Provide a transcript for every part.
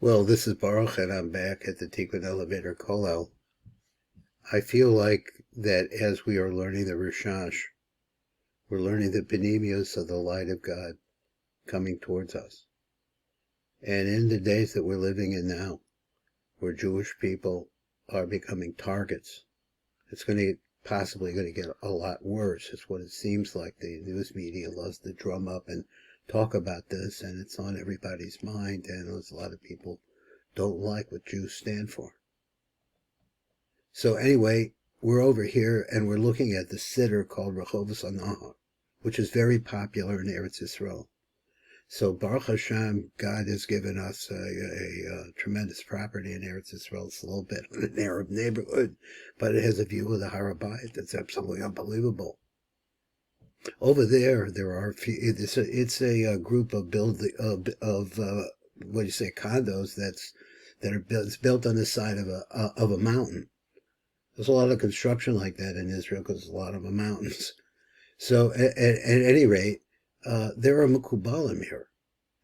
Well, this is Baruch, and I'm back at the Tikkun Elevator Kollel. I feel like that as we are learning the RASHASH, we're learning the Panemius of the light of God coming towards us. And in the days that we're living in now, where Jewish people are becoming targets, it's possibly going to get a lot worse. It's what it seems like. The news media loves to drum up and talk about this, and it's on everybody's mind, and there's a lot of people don't like what Jews stand for. So anyway, we're over here and we're looking at the siddur called RECHOVOT HANAHAR, which is very popular in Eretz Yisrael. So Baruch Hashem, God has given us a tremendous property in Eretz Yisrael. It's a little bit of an Arab neighborhood, but it has a view of the Sharabi that's absolutely unbelievable. Over there are a few. It's a group of condos it's built on the side of a mountain. There's a lot of construction like that in Israel because there's a lot of mountains. So at any rate, there are Mekubalim here.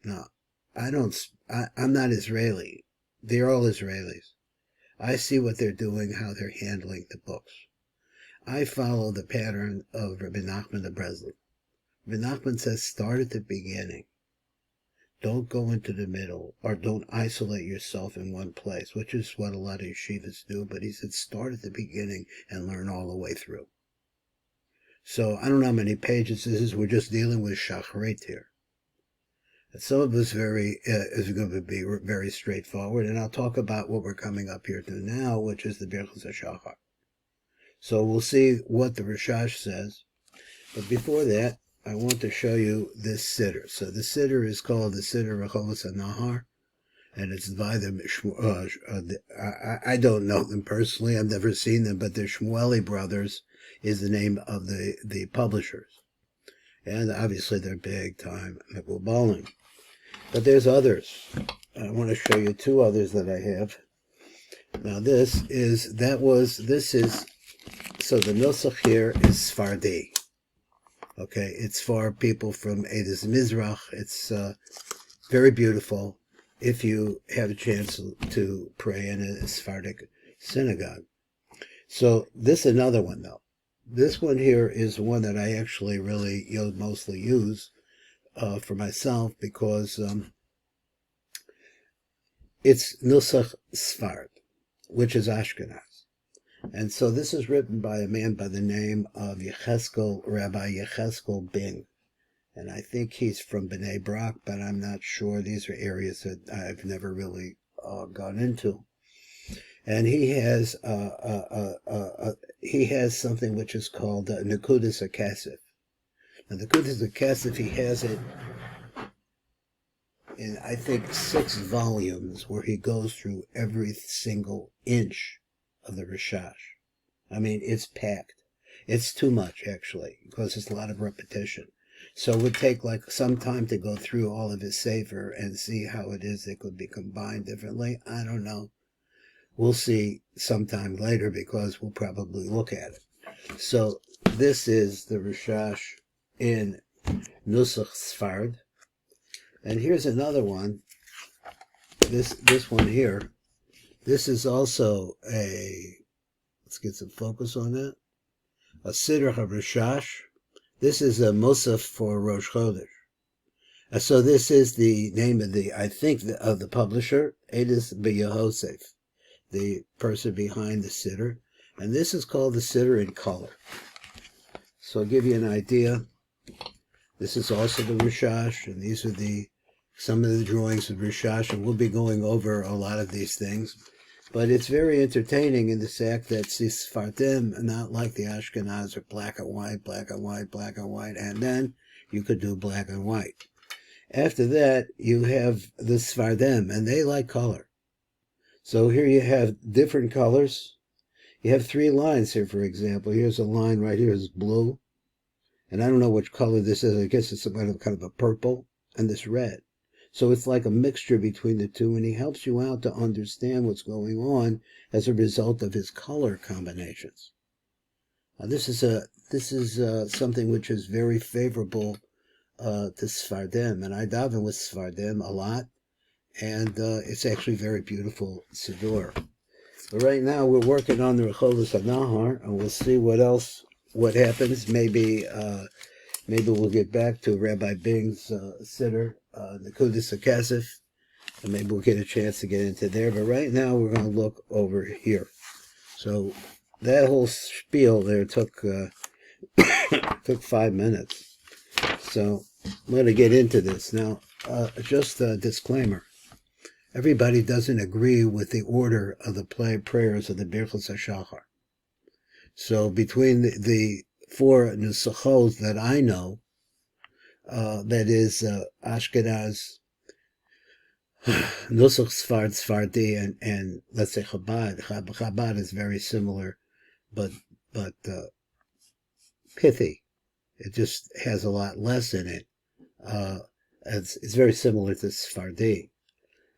Now, I'm not Israeli. They're all Israelis. I see what they're doing, how they're handling the books. I follow the pattern of Rabbi Nachman of Breslov. Rabbi Nachman says, start at the beginning. Don't go into the middle, or don't isolate yourself in one place, which is what a lot of yeshivas do. But he said, start at the beginning and learn all the way through. So I don't know how many pages this is. We're just dealing with shacharit here. And some of this is going to be very straightforward, and I'll talk about what we're coming up here to now, which is the Birchot Hashachar. So we'll see what the RASHASH says. But before that, I want to show you this siddur. So the siddur is called the siddur RECHOVOT HANAHAR, and it's by I don't know them personally. I've never seen them, but the Shmueli brothers is the name of the publishers. And obviously they're big time Mekubalim. But there's others. I want to show you two others that I have. Now so the Nusach here is Sephardi. Okay, it's for people from Edes Mizrach. It's very beautiful if you have a chance to pray in a Sephardic synagogue. So this is another one, though. This one here is one that I actually really mostly use for myself because it's Nusach Sfard, which is Ashkenaz. And so this is written by a man by the name of Rabbi Yecheskel Bing. And I think he's from Bnei Brak, but I'm not sure. These are areas that I've never really gone into. And he has something which is called Nekudas HaKesef. Now, the Nekudas HaKesef, he has it in, I think, 6 volumes where he goes through every single inch of the RASHASH. I mean, it's packed. It's too much, actually, because it's a lot of repetition. So it would take some time to go through all of his sefer and see how it is they could be combined differently. I don't know. We'll see sometime later because we'll probably look at it. So this is the RASHASH in Nusach Sfard. And here's another one. This one here. This is also let's get some focus on that, a siddur HaRashash. This is a Musaf for Rosh Chodesh. So this is the name of the publisher, Edes B'Yehosef, the person behind the siddur. And this is called the siddur in color. So I'll give you an idea. This is also the RASHASH, and these are some of the drawings of RASHASH, and we'll be going over a lot of these things. But it's very entertaining in the fact that Sephardim are not like the Ashkenaz, are black and white, black and white, black and white, and then you could do black and white. After that, you have the Sephardim, and they like color. So here you have different colors. You have 3 lines here, for example. Here's a line right here is blue, and I don't know which color this is. I guess it's some kind of a purple, and this red. So it's like a mixture between the two, and he helps you out to understand what's going on as a result of his color combinations. This is something which is very favorable to Sephardim, and I daven with Sephardim a lot, and it's actually very beautiful siddur. But right now we're working on the RECHOVOT HANAHAR, and we'll see what happens. Maybe we'll get back to Rabbi Bing's siddur, Nekudas HaKesef, and maybe we'll get a chance to get into there. But right now we're going to look over here. So that whole spiel there took 5 minutes. So I'm going to get into this now. Just a disclaimer. Everybody doesn't agree with the order of the prayers of the Birchot Hashachar. So between the 4 nusachot that I know, that is Ashkenaz, Nusach Sfardi, and let's say Chabad. Chabad is very similar, but pithy. It just has a lot less in it. It's very similar to Sfardi.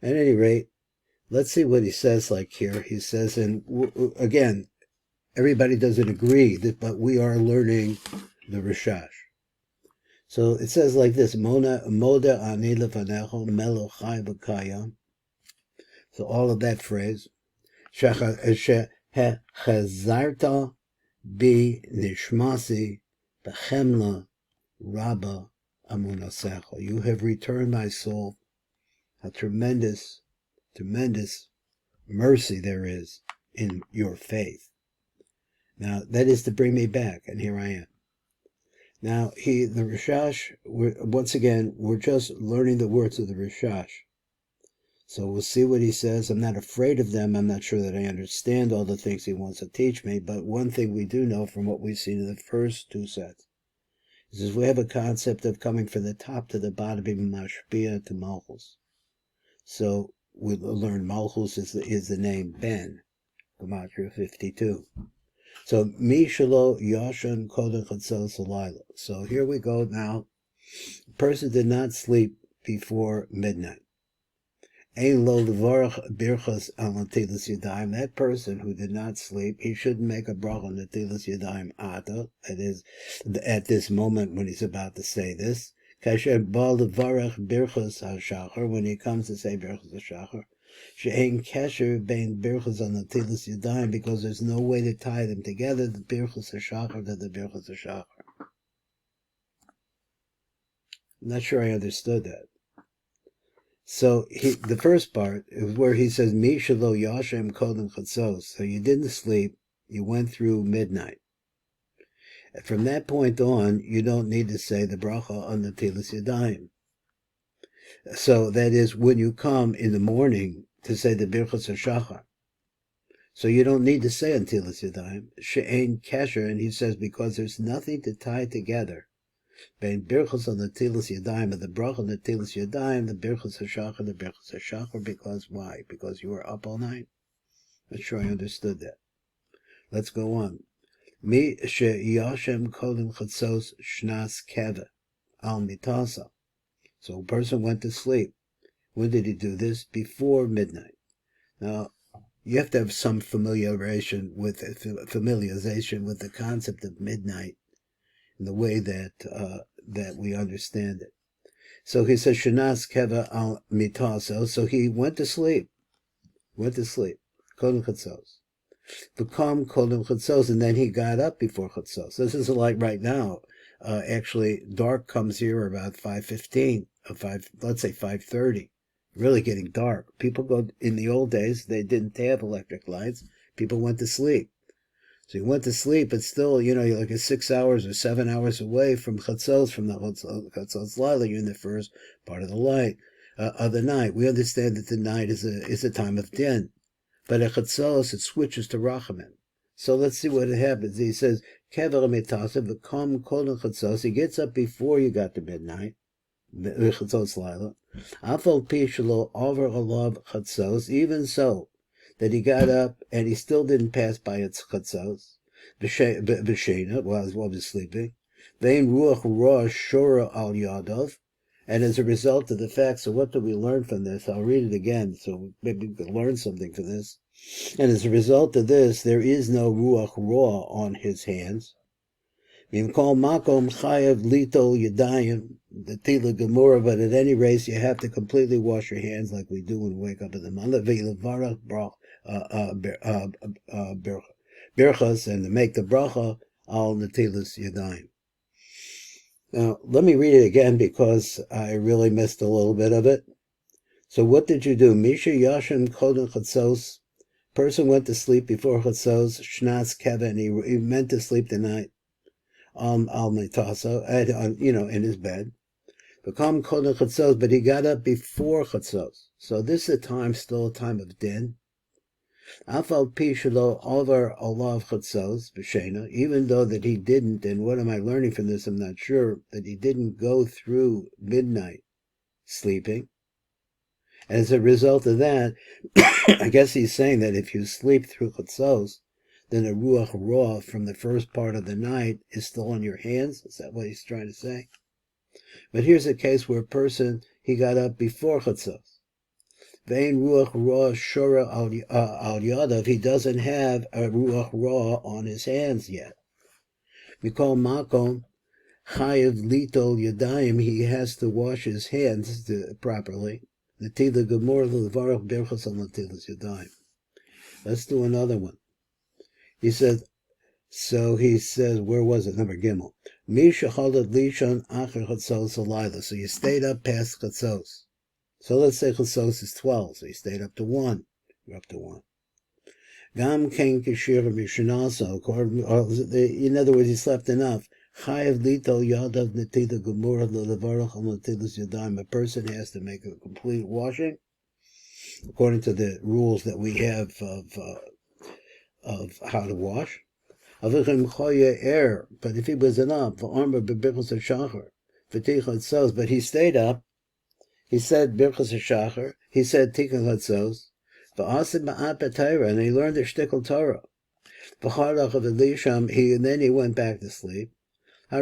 At any rate, let's see what he says like here. He says, and again, everybody doesn't agree, but we are learning the RASHASH. So it says like this, Moda ani lefanecho melo chai v'kayam. So all of that phrase, Shechazarta bi nishmasi b'chemla rabba amunasecho. You have returned my soul. A tremendous mercy there is in your faith. Now, that is to bring me back, and here I am. Now, the RASHASH, once again, we're just learning the words of the RASHASH. So we'll see what he says. I'm not afraid of them. I'm not sure that I understand all the things he wants to teach me, but one thing we do know from what we've seen in the first 2 sets is we have a concept of coming from the top to the bottom, being mashpia to malchus. So we'll learn Malchus is the name Ben, Gematria 52. So Mi Shalo Yashan Kodem Chatzos Alayla. So here we go now. The person did not sleep before midnight. Ein lo levarach birchas al natilas yadayim. That person who did not sleep, he shouldn't make a bracha on natilas yadayim ata. That is, at this moment when he's about to say this. Kasher bal levarach birchas hashachar, when he comes to say birchas hashachar, she'ein kasher bein birchas al natilas yadayim, because there's no way to tie them together, the birchas hashachar to the birchas hashachar. I'm not sure I understood that. So the first part is where he says, Mi shelo yashem kodem chatzos. So you didn't sleep, you went through midnight. And from that point on, you don't need to say the bracha on the natilas yadayim. So that is when you come in the morning to say the birchas hashachar. So you don't need to say on natilas yadayim, she'ein kasher, and he says because there's nothing to tie together. Bein birchas on the natilas yadayim, and the bracha on the natilas yadayim, the birchas hashachar, because why? Because you were up all night? I'm sure I understood that. Let's go on. Mi she'yashem kodem chatzos shnas keva al mitasa. So a person went to sleep. When did he do this? Before midnight. Now, you have to have some familiarization with the concept of midnight in the way that we understand it. So he says, Shnas keva al mitasa. So he went to sleep. Kodem chatzos. Become kodem chatzos, and then he got up before chatzos. This is like right now. Actually, dark comes here about 5:15, let's say 5:30. Really getting dark. People go, in the old days, they didn't have electric lights. People went to sleep. So you went to sleep, but still, you're like 6 hours or 7 hours away from chatzos, from the chatzos lila. You're in the first part of the light of the night. We understand that the night is a time of din. But at chatzos, it switches to rachamim. So let's see what happens. He says, Kever mitasa v'kom kodem chatzos. He gets up before you got to midnight. Chatzos laila. Afal pi shelo over alav chatzos. Even so, that he got up and he still didn't pass by its chatzos. B'shena, while he was sleeping. Vein ruach rosh shora al yadov. And as a result of the fact, so what do we learn from this? I'll read it again, so maybe we can learn something from this. And as a result of this, there is no ruach ra on his hands. In call makom chayav litol yadayim, the tila gemura, but at any rate, you have to completely wash your hands like we do when we wake up in the morning. Birchos, and to make the bracha al netilas yadayim. Now, let me read it again because I really missed a little bit of it. So what did you do? Misha yashem kodem chatzos. Person went to sleep before chatzos, shnas keva, and he meant to sleep the night. Al mitasa, in his bed. Become kodem chatzos, but he got up before chatzos. So this is still a time of din. Afal pi shelo over olav chatzos b'shena, even though that he didn't, and what am I learning from this? I'm not sure, that he didn't go through midnight sleeping. As a result of that, I guess he's saying that if you sleep through chatzos, then a ruach ra from the first part of the night is still on your hands. Is that what he's trying to say? But here's a case where a person, he got up before chatzos. Vein ruach ra shora al yadav, he doesn't have a ruach ra on his hands yet. We call makom chayav litol yadayim, he has to wash his hands properly. Netila gemor levarach berchos al netilas yadayim. Let's do another one. He says, where was it? Number Gimel. Mi shechalad lishon acher chatzos alayla. So you stayed up past chatzos. So let's say chatzos is 12. So you stayed up to 1. You're up to 1. Gam ken kishir mishnasa. In other words, he slept enough. Chayav litol yadav netila gemor levarach al netilas yadayim. A person has to make a complete washing, according to the rules that we have of how to wash. But if he was enough, but he stayed up, he said Birchot Hashachar, he said Tikkun Chatzos, and he learned the shtickle Torah. And then he went back to sleep. Now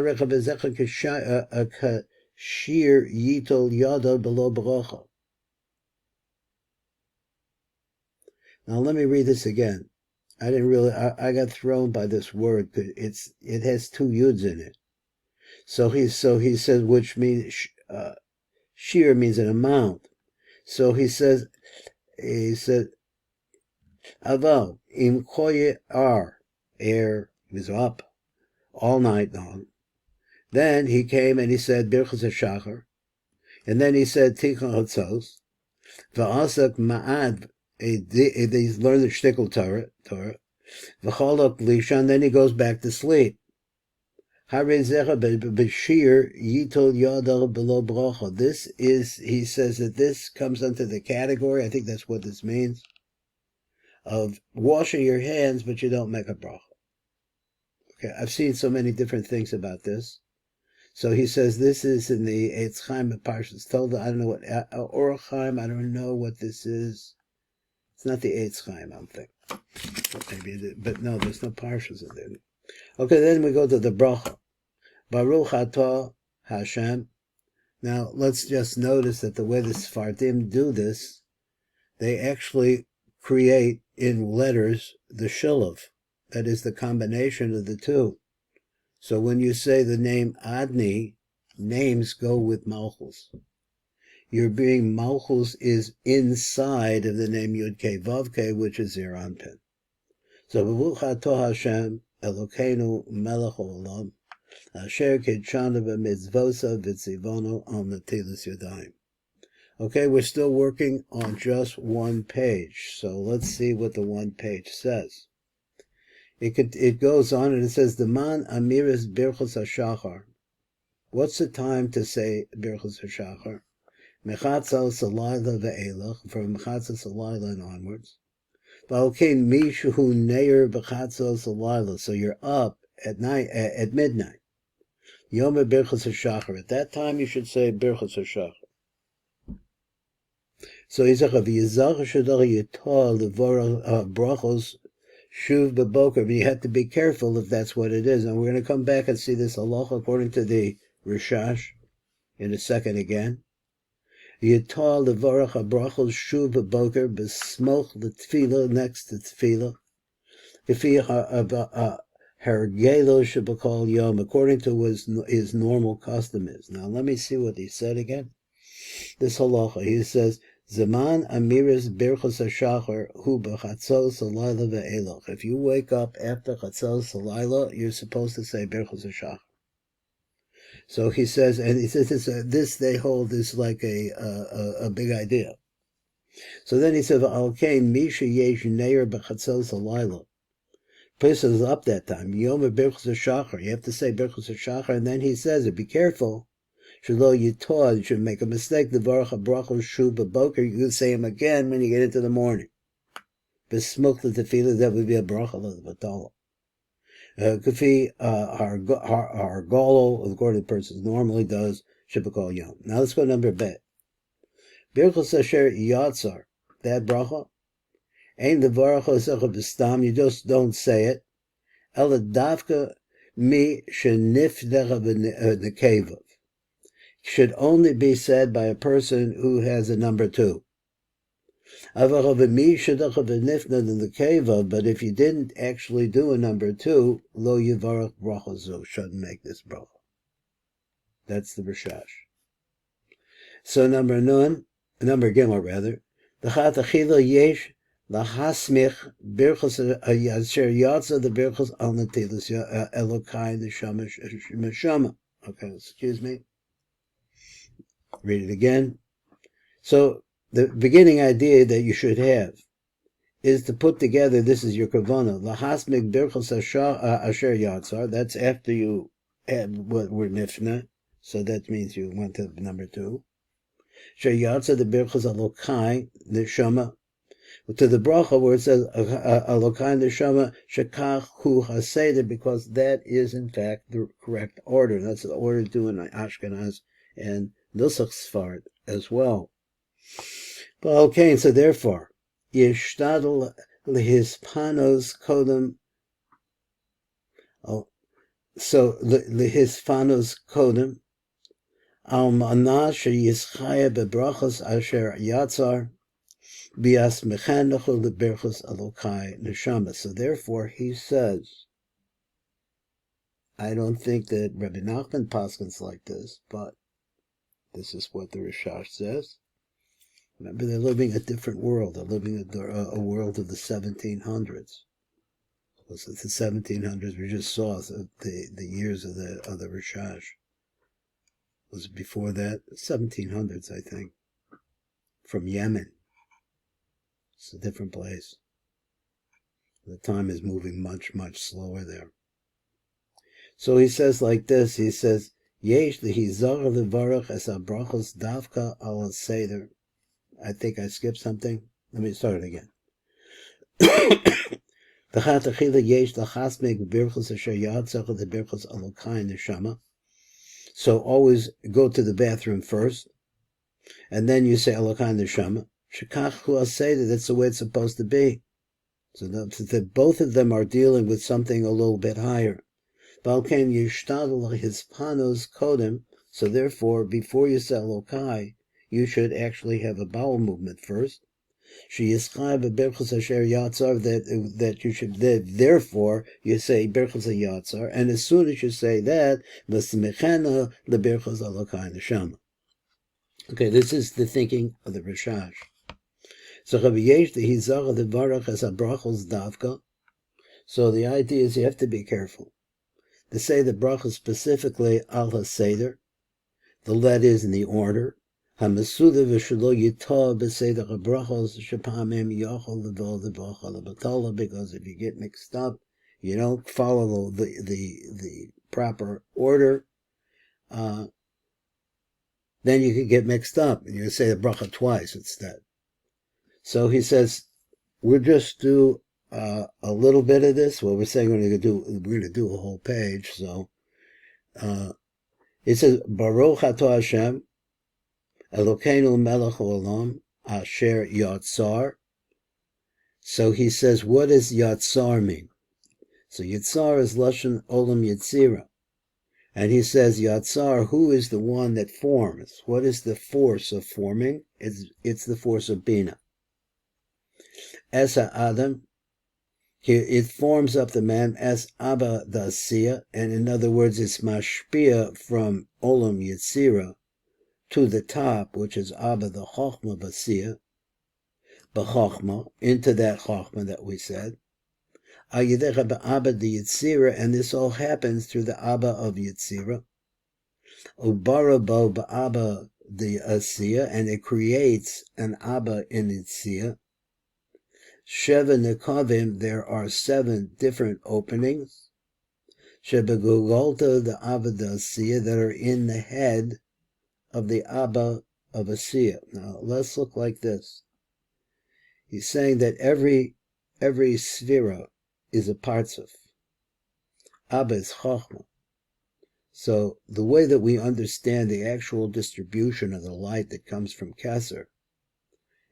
let me read this again. I got thrown by this word. It has 2 yuds in it. So he says, which means shear means an amount. So he said, aval im koye air was up all night long. Then he came and he said Birchot Hashachar, and then he said Tikkun Chatzos, va'asak ma'ad. He learned the shtickle Torah, v'cholok lishan, then he goes back to sleep. This is, he says that this comes under the category, I think that's what this means, of washing your hands, but you don't make a bracha. Okay, I've seen so many different things about this. So he says this is in the Eitz Chaim of Parshas Tolda. I don't know what Orach Chaim. I don't know what this is. It's not the Eitz Chaim, I don't think. Maybe it is, but no, there's no Parshas in there. Okay, then we go to the bracha. Baruch atah Hashem. Now let's just notice that the way the Sfardim do this, they actually create in letters the Shilov. That is the combination of the two. So when you say the name Adni, names go with Malchus. Your being Malchus is inside of the name Yud-Kei Vav-Kei, which is Zeir Anpin. So Baruch atah Hashem Elokeinu Melech Olam Asher Kitshanu B'Mitzvosa V'Tzivono Al Netilas Yadayim. Okay, we're still working on just one page. So let's see what the one page says. It goes on and it says, the man amiris Birchot Hashachar. What's the time to say Birchot Hashachar? Mechatzal Salayla ve'elach, from Mechatzal Salayla and onwards. V'alkein mishu neir b'chatzal Salayla. So you're up at night, at midnight. Yom Birchot Hashachar. At that time you should say Birchot Hashachar. So he says, v'yizach shadar yitah l'vor brachos Shuv b'boker, but you have to be careful if that's what it is. And we're going to come back and see this halacha according to the RASHASH in a second again. Yitah levarach habrachos shuv b'boker b'smoch l'tefillah, next to tefillah. Hergelo Shabakal Yom, according to what his normal custom is. Now let me see what he said again. This halacha, he says, Zaman Amiris Birchot Hashachar Hu B'chatzos Halayla Ve'eloch. If you wake up after Chatzos Halayla, you're supposed to say Birchot Hashachar. So he says, and he says this they hold is like a big idea. So then he says, "Okay, Misha Yesh Neir B'chatzos Halayla." Person is up that time. Yom Birchot Hashachar. You have to say Birchot Hashachar, and then he says, "Be careful. Shelo Yitah, you should make a mistake. The Baruch HaBrachos Shu B'Boker. You can say him again when you get into the morning. B'smuk the tefillah, that would be a bracha l'vatala. Kafi our golo, according to the person normally does Shibakol Yom. Now let's go to number bet. Birchos Asher Yatzar. That bracha. Ain't the Baruch HaSecha B'stam. You just don't say it. Ela davka mi shenifdecha v'nekevav. Should only be said by a person who has a number 2. But if you didn't actually do a number 2, lo yivarach bracha shouldn't make this bracha. That's the RASHASH. So number Gimel rather, the chatachila yesh lahasmich birchos asher yatsa the birchos al natilas elokai neshama. Okay, excuse me. Read it again. So the beginning idea that you should have is to put together, this is your kavana, lahasmik birchos asher yatzar, that's after you add what were nifna, so that means you went to number 2. Asher yatzar the birchos alokai neshama, to the bracha where it says alokai neshama shekach hu haseder, because that is in fact the correct order. That's the order to do in Ashkenaz and Nusach Sfard as well. But okay, so therefore, Yishtadl lehispanos kodem. So lehispanos kodem al manah sheyischaya bebrachos asher yatzar bias mechanechu leberchos alokai neshama. So therefore, he says, I don't think that Rabbi Nachman paskins like this, but this is what the RASHASH says. Remember, they're living a different world. They're living a world of the 1700s. Was it the 1700s? We just saw the years of the RASHASH. Was it before that? 1700s, I think. From Yemen. It's a different place. The time is moving much, much slower there. So he says like this. He says, Yesh lehizar levarach es habrachos davka al seder. I think I skipped something. Let me start it again. So always go to the bathroom first, and then you say Elokai Neshama. That's the way it's supposed to be. So both of them are dealing with something a little bit higher. So therefore, before you say Elokai, you should actually have a bowel movement first. That you should, therefore, you say Birchos Yatzar, and as soon as you say that, okay, this is the thinking of the RASHASH. So the idea is you have to be careful. To say the bracha specifically al ha-seder, the letters in the order, because if you get mixed up, you don't follow the proper order, then you could get mixed up, and you say the bracha twice instead. So he says, we'll just do a little bit of this. Well, we're saying we're going to do a whole page. So it says, Baruch Ato Hashem, Elokeinu melech haolam asher yatzar. So he says, what does yatzar mean? So yatzar is lashon olam yetzira. And he says, yatzar, who is the one that forms? What is the force of forming? It's the force of bina. Esa Adam, It forms up the mem as Abba the Asiya, and in other words, it's mashpia from Olam Yetzira to the top, which is Abba the Chochma Basiya, B'Chochma, into that Chochma that we said. Ayidecha B'Abba the Yetzira, and this all happens through the Abba of Yetzira. Ubarabo B'Abba the Asiya, and it creates an Abba in Yetzira. Sheva Nekavim, there are 7 different openings. Shebegugolta, the Abba the Asiya, that are in the head of the Abba of Asiya. Now, let's look like this. He's saying that every sphera is a partzuf. Abba is Chochma. So, the way that we understand the actual distribution of the light that comes from Keser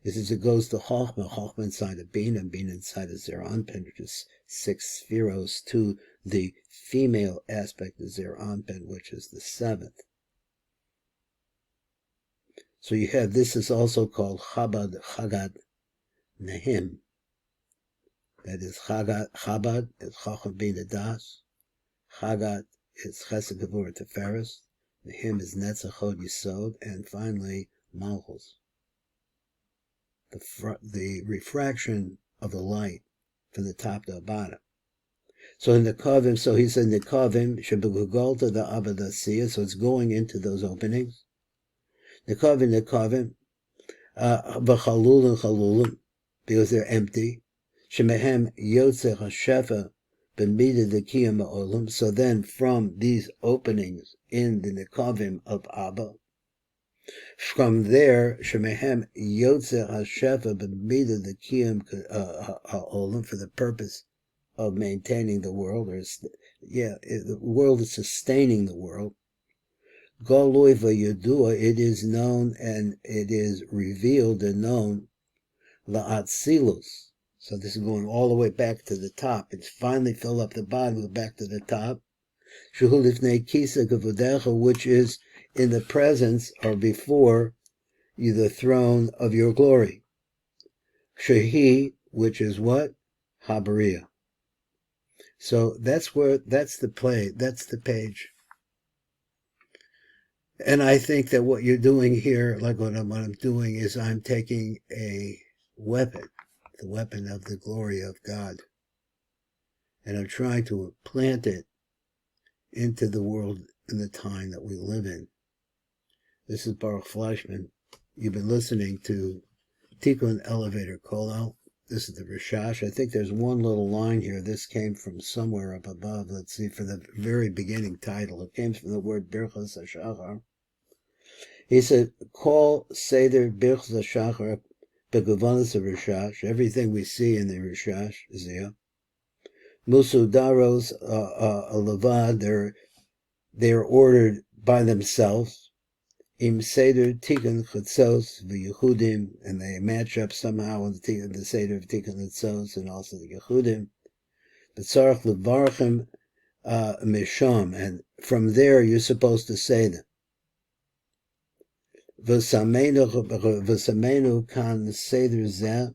is as it goes to Chochma inside a Bin, and Bin inside a Zer Anpin, which is 6 spheros, to the female aspect of Zer Anpin, which is the 7th. So you have, this is also called Chagad Nehim. That is Chabad is Chacham Bina Das. Chagad is Chesed Gevurah Teferes. Nehim is Netzach Hod Yisod. And finally, Malchus. The refraction of the light from the top to the bottom. So in the Kavim, so he said in the Kavim, Shebegugolta the Abba the Asiya, so it's going into those openings. The Kavim, V'chalul and Chalulim, because they're empty. Shemehem Yotzeh HaShefa B'mida the Kiyam Ha'olam, so then from these openings in the Nekavim of Abba, from there, Shemehem Yotzeh HaShefa B'mida the Kiyam Ha'olam, for the purpose of maintaining the world, or the world is sustaining the world. Goloi v'yadua, it is known and it is revealed and known, la'atzilus. So this is going all the way back to the top. It's finally filled up the bottom, go back to the top. Shehu lifnei kisa kavodecha, which is in the presence or before you, the throne of your glory. Shehi, which is what? Habaria. So that's the page. And I think that what you're doing here, like what I'm doing, is I'm taking a weapon, the weapon of the glory of God, and I'm trying to plant it into the world in the time that we live in. This is Baruch Fleischman. You've been listening to Tikkun Elevator Kolel. This is the RASHASH. I think there's one little line here. This came from somewhere up above. Let's see, for the very beginning title. It came from the word Birchot Hashachar. He said, call Seder Birchot Hashachar Begavanas of RASHASH. Everything we see in the RASHASH is here. Musudaros Levad, they're ordered by themselves. Im Seder Tikkun Chatzos v'Yehudim, and they match up somehow with the Seder of Tikkun Chatzos and also the Yehudim. B'tzarech levarchem misham, and from there you're supposed to say them. V'samenu kan Seder zeh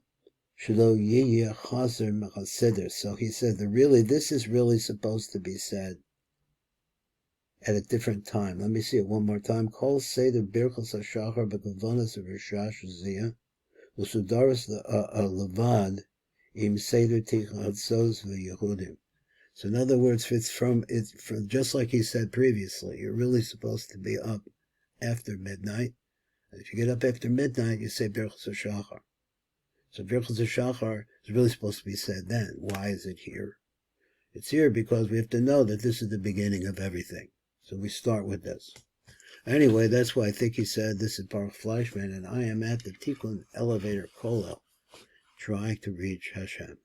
shelo yiyeh chaser mechaseder. So he said this is really supposed to be said at a different time. Let me see it one more time. Kol Seder Birchot Hashachar B'Kavanas of RASHASH Ziyah Usudaris Levad Im Seder Tikkun Chatzos v'Yehudim. So in other words, it's from just like he said previously, you're really supposed to be up after midnight. And if you get up after midnight, you say Birchot Hashachar. So Birchot Hashachar is really supposed to be said then. Why is it here? It's here because we have to know that this is the beginning of everything. So we start with this. Anyway, that's why I think he said this is Baruch Fleischman, and I am at the Tikkun Elevator Kolel, trying to reach Hashem.